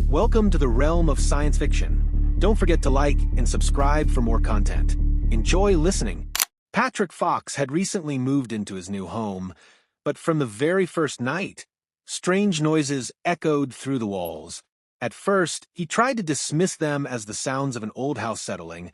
Welcome to the realm of science fiction. Don't forget to like and subscribe for more content. Enjoy listening. Patrick Fox had recently moved into his new home, but from the very first night, strange noises echoed through the walls. At first, he tried to dismiss them as the sounds of an old house settling,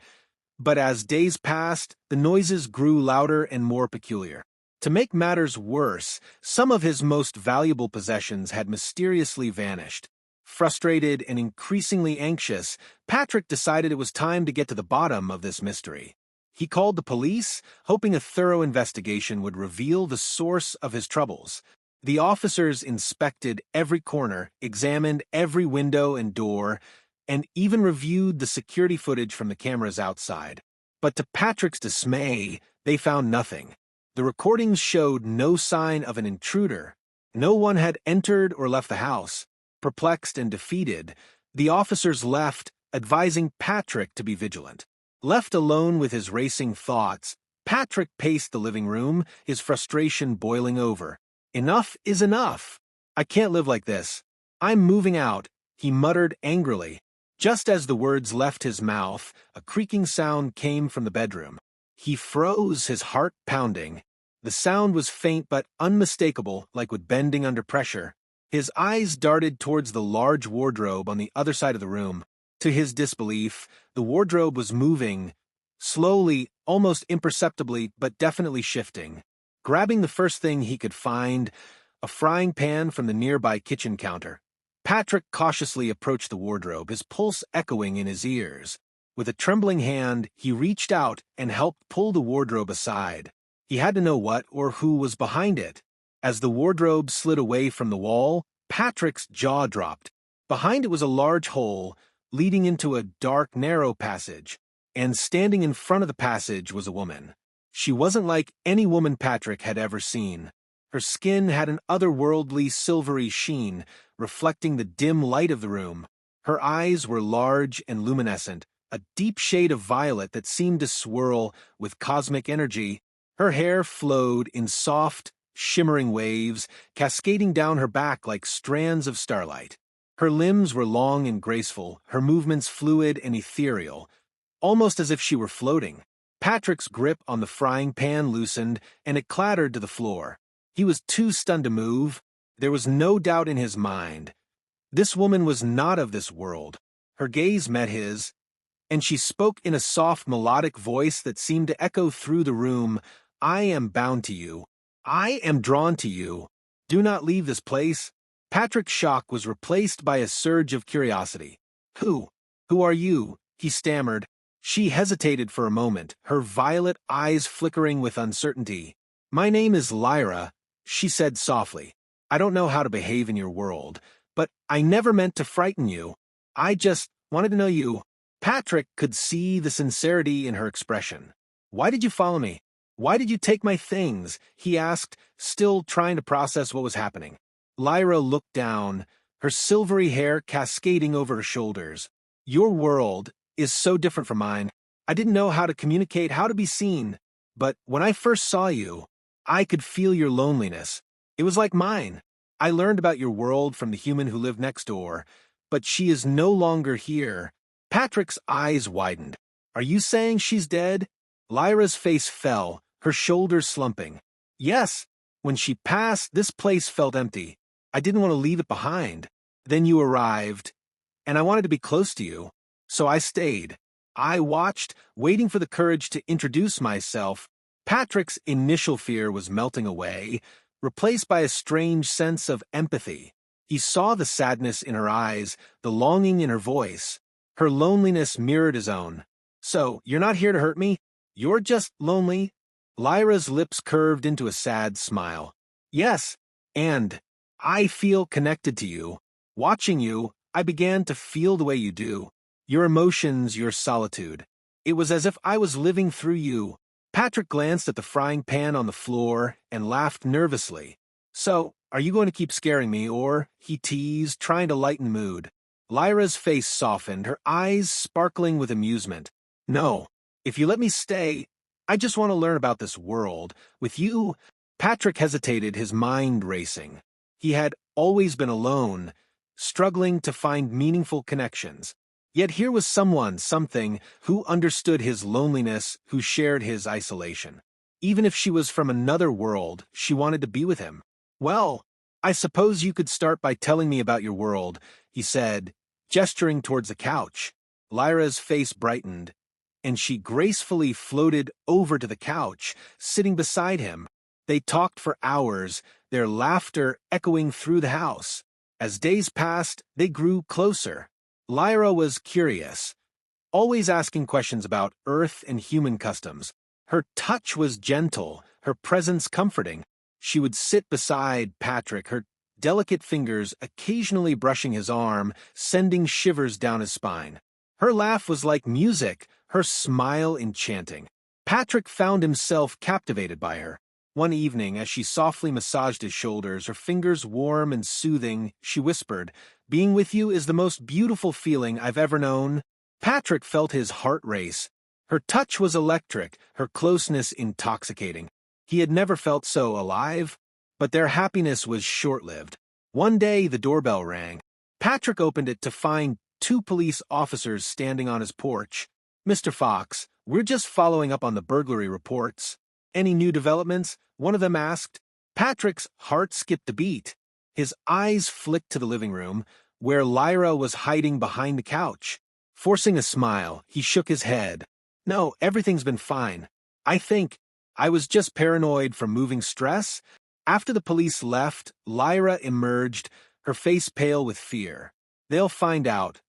but as days passed, the noises grew louder and more peculiar. To make matters worse, some of his most valuable possessions had mysteriously vanished. Frustrated and increasingly anxious, Patrick decided it was time to get to the bottom of this mystery. He called the police, hoping a thorough investigation would reveal the source of his troubles. The officers inspected every corner, examined every window and door, and even reviewed the security footage from the cameras outside. But to Patrick's dismay, they found nothing. The recordings showed no sign of an intruder. No one had entered or left the house. Perplexed and defeated, the officers left, advising Patrick to be vigilant. Left alone with his racing thoughts, Patrick paced the living room, his frustration boiling over. "Enough is enough. I can't live like this. I'm moving out," he muttered angrily. Just as the words left his mouth, a creaking sound came from the bedroom. He froze, his heart pounding. The sound was faint but unmistakable, like wood bending under pressure. His eyes darted towards the large wardrobe on the other side of the room. To his disbelief, the wardrobe was moving, slowly, almost imperceptibly, but definitely shifting. Grabbing the first thing he could find, a frying pan from the nearby kitchen counter, Patrick cautiously approached the wardrobe, his pulse echoing in his ears. With a trembling hand, he reached out and helped pull the wardrobe aside. He had to know what or who was behind it. As the wardrobe slid away from the wall, Patrick's jaw dropped. Behind it was a large hole, leading into a dark, narrow passage, and standing in front of the passage was a woman. She wasn't like any woman Patrick had ever seen. Her skin had an otherworldly silvery sheen, reflecting the dim light of the room. Her eyes were large and luminescent, a deep shade of violet that seemed to swirl with cosmic energy. Her hair flowed in soft, shimmering waves, cascading down her back like strands of starlight. Her limbs were long and graceful, her movements fluid and ethereal, almost as if she were floating. Patrick's grip on the frying pan loosened, and it clattered to the floor. He was too stunned to move. There was no doubt in his mind. This woman was not of this world. Her gaze met his, and she spoke in a soft, melodic voice that seemed to echo through the room. "I am bound to you. I am drawn to you. Do not leave this place." Patrick's shock was replaced by a surge of curiosity. Who are you?" he stammered. She hesitated for a moment, her violet eyes flickering with uncertainty. "My name is Lyra," she said softly. "I don't know how to behave in your world, but I never meant to frighten you. I just wanted to know you." Patrick could see the sincerity in her expression. "Why did you follow me? Why did you take my things?" he asked, still trying to process what was happening. Lyra looked down, her silvery hair cascading over her shoulders. "Your world is so different from mine. I didn't know how to communicate, how to be seen. But when I first saw you, I could feel your loneliness. It was like mine. I learned about your world from the human who lived next door, but she is no longer here." Patrick's eyes widened. "Are you saying she's dead?" Lyra's face fell, her shoulders slumping. "Yes. When she passed, this place felt empty. I didn't want to leave it behind. Then you arrived, and I wanted to be close to you. So I stayed. I watched, waiting for the courage to introduce myself." Patrick's initial fear was melting away, replaced by a strange sense of empathy. He saw the sadness in her eyes, the longing in her voice. Her loneliness mirrored his own. "So, you're not here to hurt me? You're just lonely?" Lyra's lips curved into a sad smile. "Yes, and I feel connected to you. Watching you, I began to feel the way you do. Your emotions, your solitude. It was as if I was living through you." Patrick glanced at the frying pan on the floor and laughed nervously. "So, are you going to keep scaring me, or?" he teased, trying to lighten the mood. Lyra's face softened, her eyes sparkling with amusement. "No. If you let me stay, I just want to learn about this world. With you." Patrick hesitated, his mind racing. He had always been alone, struggling to find meaningful connections. Yet here was something, who understood his loneliness, who shared his isolation. Even if she was from another world, she wanted to be with him. "Well, I suppose you could start by telling me about your world," he said, gesturing towards the couch. Lyra's face brightened, and she gracefully floated over to the couch, sitting beside him. They talked for hours, their laughter echoing through the house. As days passed, they grew closer. Lyra was curious, always asking questions about Earth and human customs. Her touch was gentle, her presence comforting. She would sit beside Patrick, her delicate fingers occasionally brushing his arm, sending shivers down his spine. Her laugh was like music, her smile enchanting. Patrick found himself captivated by her. One evening, as she softly massaged his shoulders, her fingers warm and soothing, she whispered, "Being with you is the most beautiful feeling I've ever known." Patrick felt his heart race. Her touch was electric, her closeness intoxicating. He had never felt so alive, but their happiness was short-lived. One day, the doorbell rang. Patrick opened it to find 2 police officers standing on his porch. "Mr. Fox, we're just following up on the burglary reports. Any new developments?" one of them asked. Patrick's heart skipped a beat. His eyes flicked to the living room, where Lyra was hiding behind the couch. Forcing a smile, he shook his head. "No, everything's been fine. I think I was just paranoid from moving stress." After the police left, Lyra emerged, her face pale with fear. "They'll find out.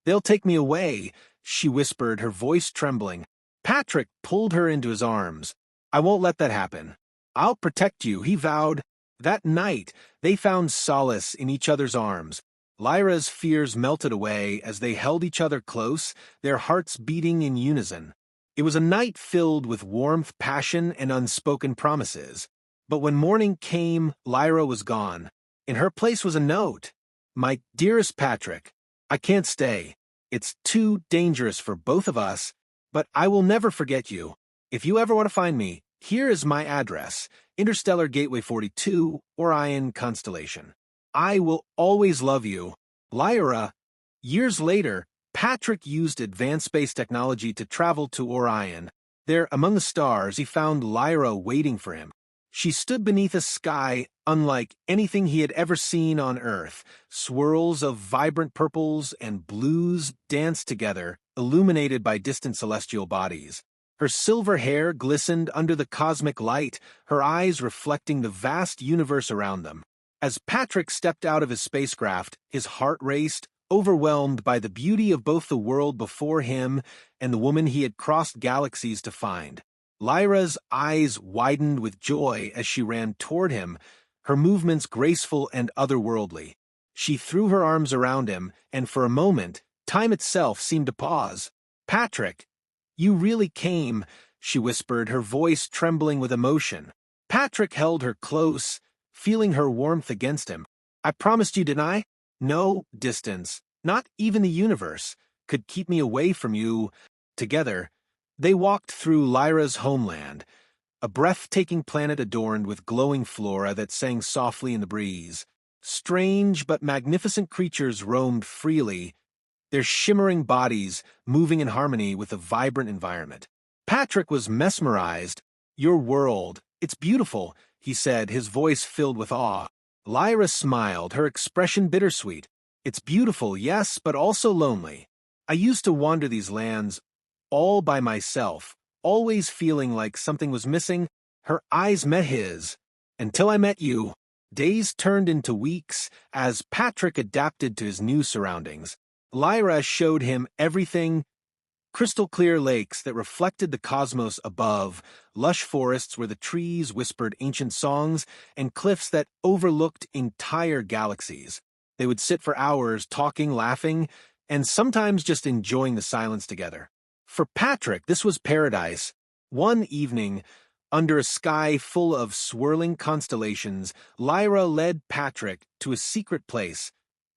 They'll take me away," she whispered, her voice trembling. Patrick pulled her into his arms. "I won't let that happen. I'll protect you," he vowed. That night, they found solace in each other's arms. Lyra's fears melted away as they held each other close, their hearts beating in unison. It was a night filled with warmth, passion, and unspoken promises. But when morning came, Lyra was gone. In her place was a note. "My dearest Patrick, I can't stay. It's too dangerous for both of us, but I will never forget you. If you ever want to find me, here is my address, Interstellar Gateway 42, Orion Constellation. I will always love you, Lyra." Years later, Patrick used advanced space technology to travel to Orion. There, among the stars, he found Lyra waiting for him. She stood beneath a sky unlike anything he had ever seen on Earth. Swirls of vibrant purples and blues danced together, illuminated by distant celestial bodies. Her silver hair glistened under the cosmic light, her eyes reflecting the vast universe around them. As Patrick stepped out of his spacecraft, his heart raced, overwhelmed by the beauty of both the world before him and the woman he had crossed galaxies to find. Lyra's eyes widened with joy as she ran toward him, her movements graceful and otherworldly. She threw her arms around him, and for a moment, time itself seemed to pause. "Patrick, you really came," she whispered, her voice trembling with emotion. Patrick held her close, feeling her warmth against him. "I promised you, didn't I? No distance, not even the universe, could keep me away from you." Together, they walked through Lyra's homeland, a breathtaking planet adorned with glowing flora that sang softly in the breeze. Strange but magnificent creatures roamed freely, their shimmering bodies moving in harmony with the vibrant environment. Patrick was mesmerized. "Your world, it's beautiful," he said, his voice filled with awe. Lyra smiled, her expression bittersweet. "It's beautiful, yes, but also lonely. I used to wander these lands all by myself, always feeling like something was missing." Her eyes met his. "Until I met you." Days turned into weeks as Patrick adapted to his new surroundings. Lyra showed him everything: crystal-clear lakes that reflected the cosmos above, lush forests where the trees whispered ancient songs, and cliffs that overlooked entire galaxies. They would sit for hours talking, laughing, and sometimes just enjoying the silence together. For Patrick, this was paradise. One evening, under a sky full of swirling constellations, Lyra led Patrick to a secret place,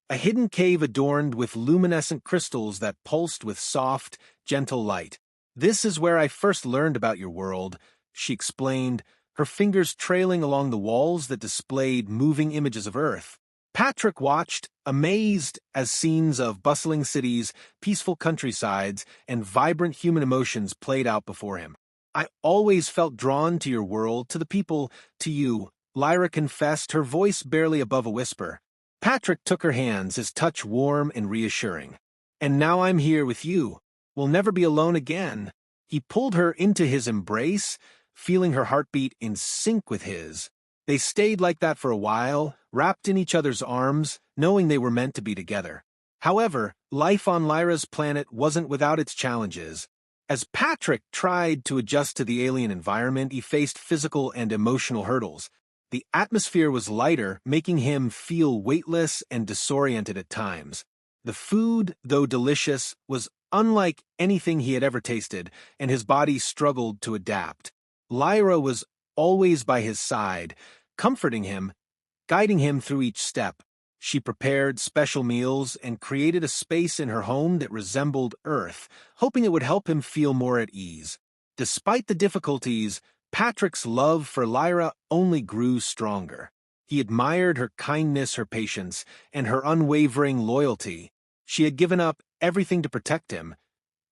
a hidden cave adorned with luminescent crystals that pulsed with soft, gentle light. "This is where I first learned about your world," she explained, her fingers trailing along the walls that displayed moving images of Earth. Patrick watched, amazed, as scenes of bustling cities, peaceful countrysides, and vibrant human emotions played out before him. I always felt drawn to your world, to the people, to you, Lyra confessed, her voice barely above a whisper. Patrick took her hands, his touch warm and reassuring. And now I'm here with you. We'll never be alone again. He pulled her into his embrace, feeling her heartbeat in sync with his. They stayed like that for a while, wrapped in each other's arms, knowing they were meant to be together. However, life on Lyra's planet wasn't without its challenges. As Patrick tried to adjust to the alien environment, he faced physical and emotional hurdles. The atmosphere was lighter, making him feel weightless and disoriented at times. The food, though delicious, was unlike anything he had ever tasted, and his body struggled to adapt. Lyra was always by his side, comforting him, guiding him through each step. She prepared special meals and created a space in her home that resembled Earth, hoping it would help him feel more at ease. Despite the difficulties, Patrick's love for Lyra only grew stronger. He admired her kindness, her patience, and her unwavering loyalty. She had given up everything to protect him,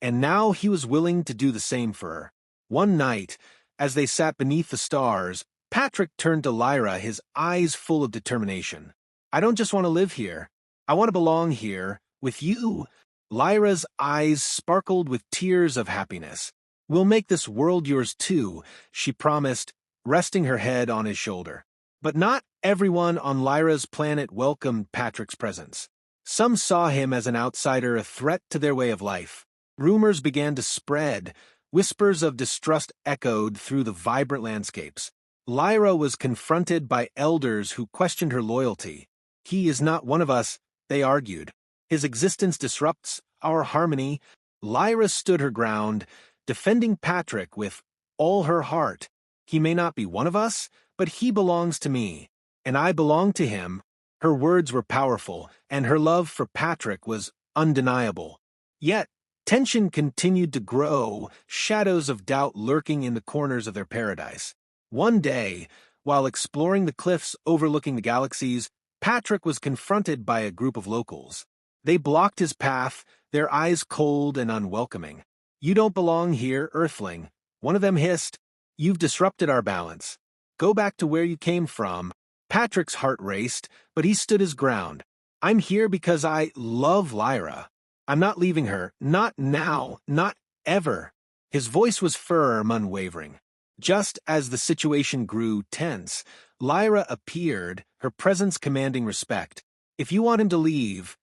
and now he was willing to do the same for her. One night, as they sat beneath the stars, Patrick turned to Lyra, his eyes full of determination. I don't just want to live here. I want to belong here, with you. Lyra's eyes sparkled with tears of happiness. We'll make this world yours too, she promised, resting her head on his shoulder. But not everyone on Lyra's planet welcomed Patrick's presence. Some saw him as an outsider, a threat to their way of life. Rumors began to spread. Whispers of distrust echoed through the vibrant landscapes. Lyra was confronted by elders who questioned her loyalty. He is not one of us, they argued. His existence disrupts our harmony. Lyra stood her ground, defending Patrick with all her heart. He may not be one of us, but he belongs to me, and I belong to him. Her words were powerful, and her love for Patrick was undeniable. Yet, tension continued to grow, shadows of doubt lurking in the corners of their paradise. One day, while exploring the cliffs overlooking the galaxies, Patrick was confronted by a group of locals. They blocked his path, their eyes cold and unwelcoming. You don't belong here, Earthling, one of them hissed. You've disrupted our balance. Go back to where you came from. Patrick's heart raced, but he stood his ground. I'm here because I love Lyra. I'm not leaving her, not now, not ever. His voice was firm, unwavering. Just as the situation grew tense, Lyra appeared, her presence commanding respect. If you want him to leave,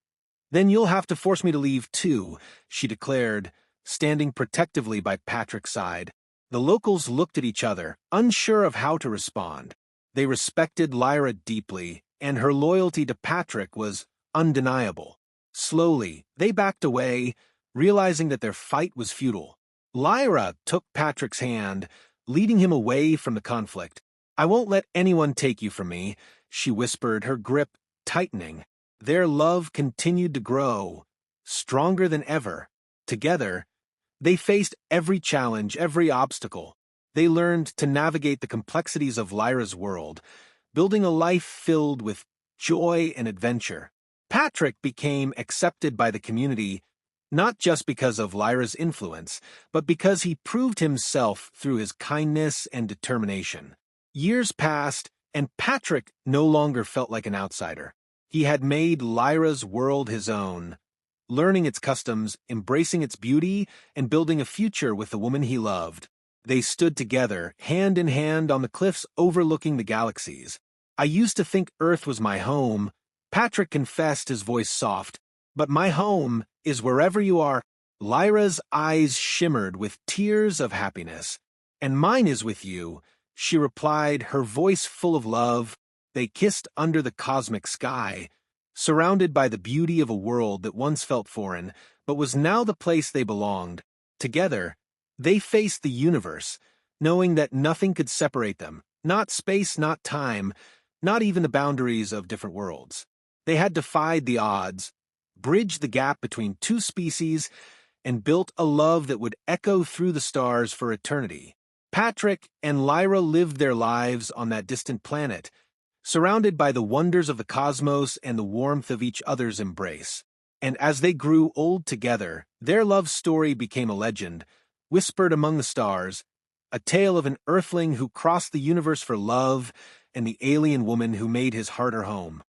then you'll have to force me to leave too, she declared, standing protectively by Patrick's side. The locals looked at each other, unsure of how to respond. They respected Lyra deeply, and her loyalty to Patrick was undeniable. Slowly, they backed away, realizing that their fight was futile. Lyra took Patrick's hand, leading him away from the conflict. I won't let anyone take you from me, she whispered, her grip tightening. Their love continued to grow, stronger than ever. Together, they faced every challenge, every obstacle. They learned to navigate the complexities of Lyra's world, building a life filled with joy and adventure. Patrick became accepted by the community not just because of Lyra's influence, but because he proved himself through his kindness and determination. Years passed, and Patrick no longer felt like an outsider. He had made Lyra's world his own, learning its customs, embracing its beauty, and building a future with the woman he loved. They stood together, hand in hand on the cliffs overlooking the galaxies. I used to think Earth was my home, Patrick confessed, his voice soft. But my home is wherever you are. Lyra's eyes shimmered with tears of happiness. And mine is with you, she replied, her voice full of love. They kissed under the cosmic sky, surrounded by the beauty of a world that once felt foreign, but was now the place they belonged. Together, they faced the universe, knowing that nothing could separate them, not space, not time, not even the boundaries of different worlds. They had defied the odds, bridged the gap between two species, and built a love that would echo through the stars for eternity. Patrick and Lyra lived their lives on that distant planet, surrounded by the wonders of the cosmos and the warmth of each other's embrace. And as they grew old together, their love story became a legend, whispered among the stars, a tale of an earthling who crossed the universe for love and the alien woman who made his heart her home.